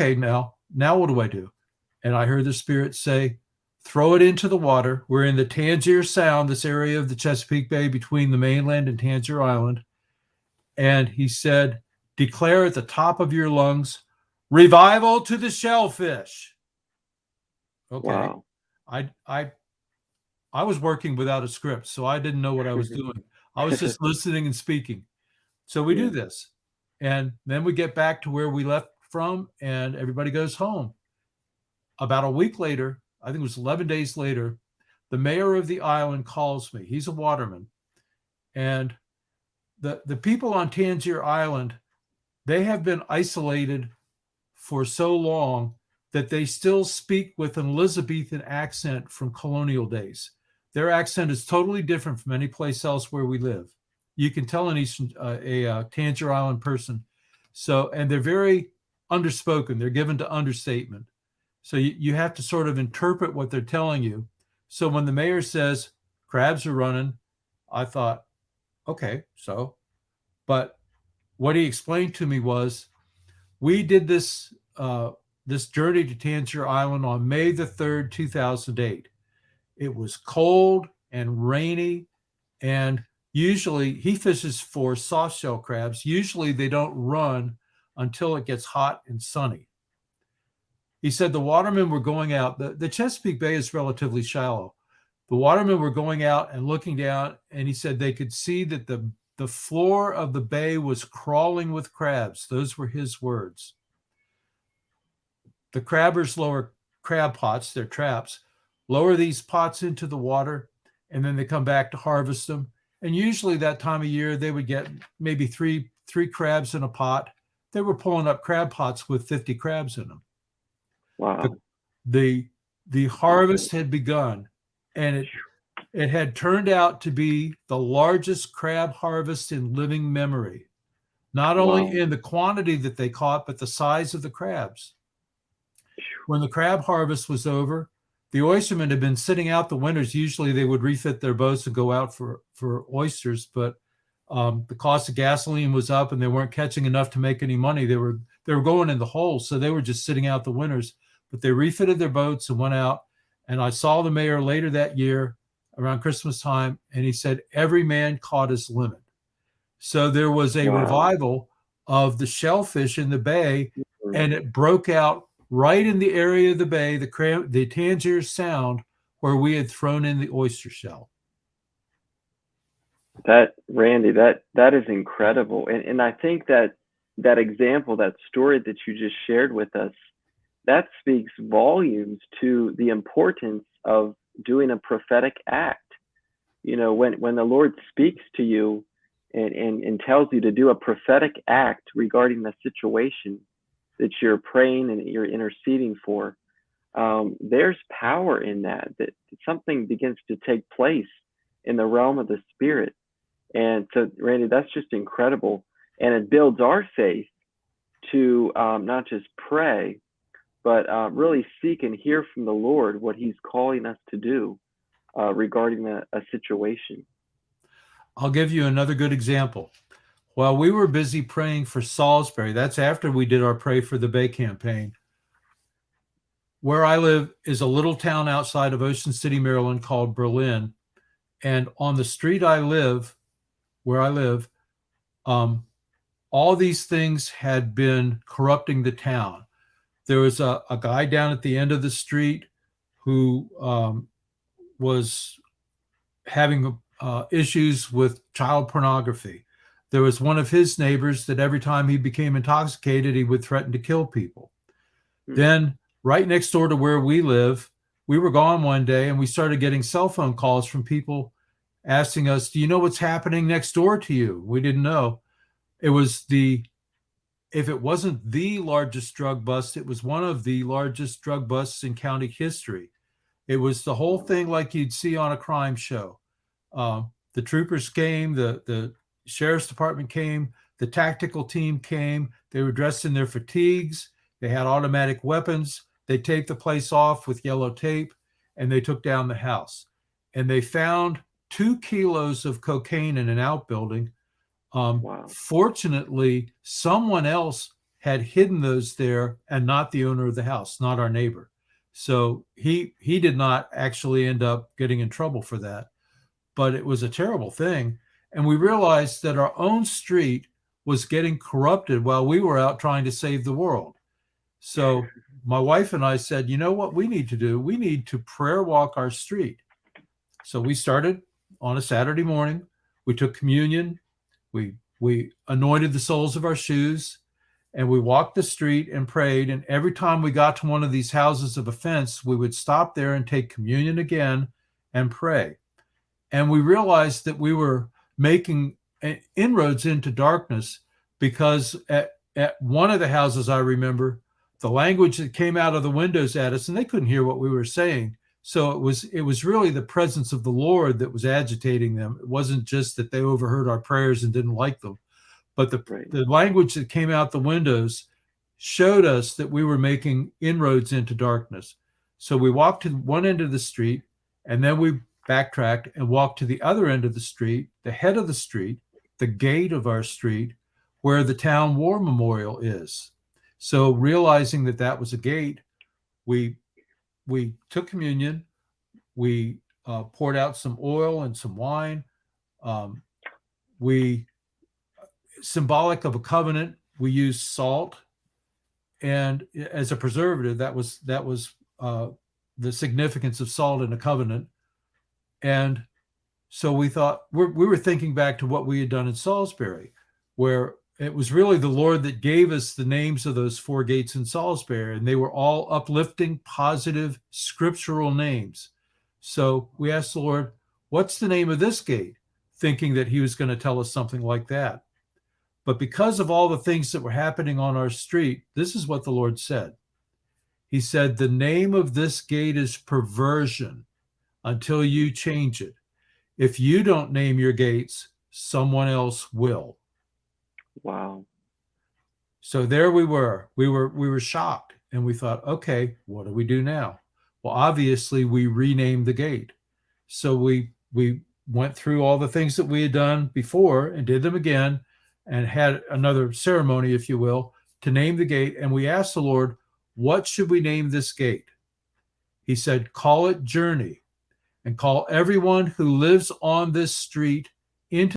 okay, now what do I do? And I heard the Spirit say, throw it into the water. We're in the Tangier Sound, this area of the Chesapeake Bay between the mainland and Tangier Island. And he said, declare at the top of your lungs, revival to the shellfish. Okay. Wow. I was working without a script, so I didn't know what I was doing. I was just listening and speaking. So we do this. And then we get back to where we left from, and everybody goes home. About a week later, I think it was 11 days later, the mayor of the island calls me. He's a waterman. And the people on Tangier Island, they have been isolated for so long that they still speak with an Elizabethan accent from colonial days. Their accent is totally different from any place else where we live. You can tell a Tangier Island person. So, and they're very underspoken. They're given to understatement. So you have to sort of interpret what they're telling you. So when the mayor says crabs are running, I thought, okay, so, but what he explained to me was, we did this this journey to Tangier Island on May the 3rd, 2008. It was cold and rainy, and usually he fishes for soft shell crabs. Usually they don't run until it gets hot and sunny. He said the watermen were going out. The Chesapeake Bay is relatively shallow. The watermen were going out and looking down, and he said they could see that the floor of the bay was crawling with crabs. Those were his words. The crabbers lower crab pots, their traps, lower these pots into the water, and then they come back to harvest them. And usually that time of year, they would get maybe three crabs in a pot. They were pulling up crab pots with 50 crabs in them. Wow. The harvest had begun, and it had turned out to be the largest crab harvest in living memory, not only in the quantity that they caught, but the size of the crabs. When the crab harvest was over, the oystermen had been sitting out the winters. Usually they would refit their boats and go out for oysters, but the cost of gasoline was up and they weren't catching enough to make any money. They were going in the hole, so they were just sitting out the winters. But they refitted their boats and went out. And I saw the mayor later that year around Christmas time, and he said every man caught his limit. So there was a revival of the shellfish in the bay, and it broke out right in the area of the bay, the Tangier Sound, where we had thrown in the oyster shell. That, Randy, that is incredible. And I think that example, that story that you just shared with us, that speaks volumes to the importance of doing a prophetic act. You know, when the Lord speaks to you and tells you to do a prophetic act regarding the situation that you're praying and you're interceding for, there's power in that something begins to take place in the realm of the Spirit. And so, Randy, that's just incredible. And it builds our faith to not just pray, but really seek and hear from the Lord what he's calling us to do regarding a situation. I'll give you another good example. While we were busy praying for Salisbury, that's after we did our Pray for the Bay campaign, where I live is a little town outside of Ocean City, Maryland called Berlin. And on the street where I live, all these things had been corrupting the town. There was a guy down at the end of the street who was having issues with child pornography. There was one of his neighbors that every time he became intoxicated, he would threaten to kill people. Then right next door to where we live, we were gone one day and we started getting cell phone calls from people asking us, do you know what's happening next door to you? We didn't know. It was if it wasn't the largest drug bust, it was one of the largest drug busts in county history. It was the whole thing like you'd see on a crime show. The troopers came, the sheriff's department came, the tactical team came. They were dressed in their fatigues. They had automatic weapons. They taped the place off with yellow tape, and they took down the house. And they found 2 kilos of cocaine in an outbuilding. Fortunately, someone else had hidden those there and not the owner of the house, not our neighbor. So he did not actually end up getting in trouble for that, but it was a terrible thing. And we realized that our own street was getting corrupted while we were out trying to save the world. So my wife and I said, you know what we need to do? We need to prayer walk our street. So we started on a Saturday morning. We took communion. We anointed the soles of our shoes, and we walked the street and prayed. And every time we got to one of these houses of offense, we would stop there and take communion again and pray. And we realized that we were making inroads into darkness, because at one of the houses, I remember, the language that came out of the windows at us, and they couldn't hear what we were saying. So it was really the presence of the Lord that was agitating them. It wasn't just that they overheard our prayers and didn't like them, but the language that came out the windows showed us that we were making inroads into darkness. So we walked to one end of the street, and then we backtracked and walked to the other end of the street, the head of the street, the gate of our street, where the town war memorial is. So realizing that that was a gate, we took communion. We poured out some oil and some wine. We, symbolic of a covenant, we used salt, and as a preservative, that was the significance of salt in a covenant. And so we thought, we were thinking back to what we had done in Salisbury, where it was really the Lord that gave us the names of those 4 gates in Salisbury, and they were all uplifting, positive, scriptural names. So we asked the Lord, what's the name of this gate? Thinking that he was going to tell us something like that. But because of all the things that were happening on our street, this is what the Lord said. He said, the name of this gate is perversion until you change it. If you don't name your gates, someone else will. Wow. So there we were. We were shocked, and we thought, okay, what do we do now? Well, obviously we renamed the gate. So we went through all the things that we had done before and did them again, and had another ceremony, if you will, to name the gate. And we asked the Lord, what should we name this gate? He said, call it Journey, and call everyone who lives on this street into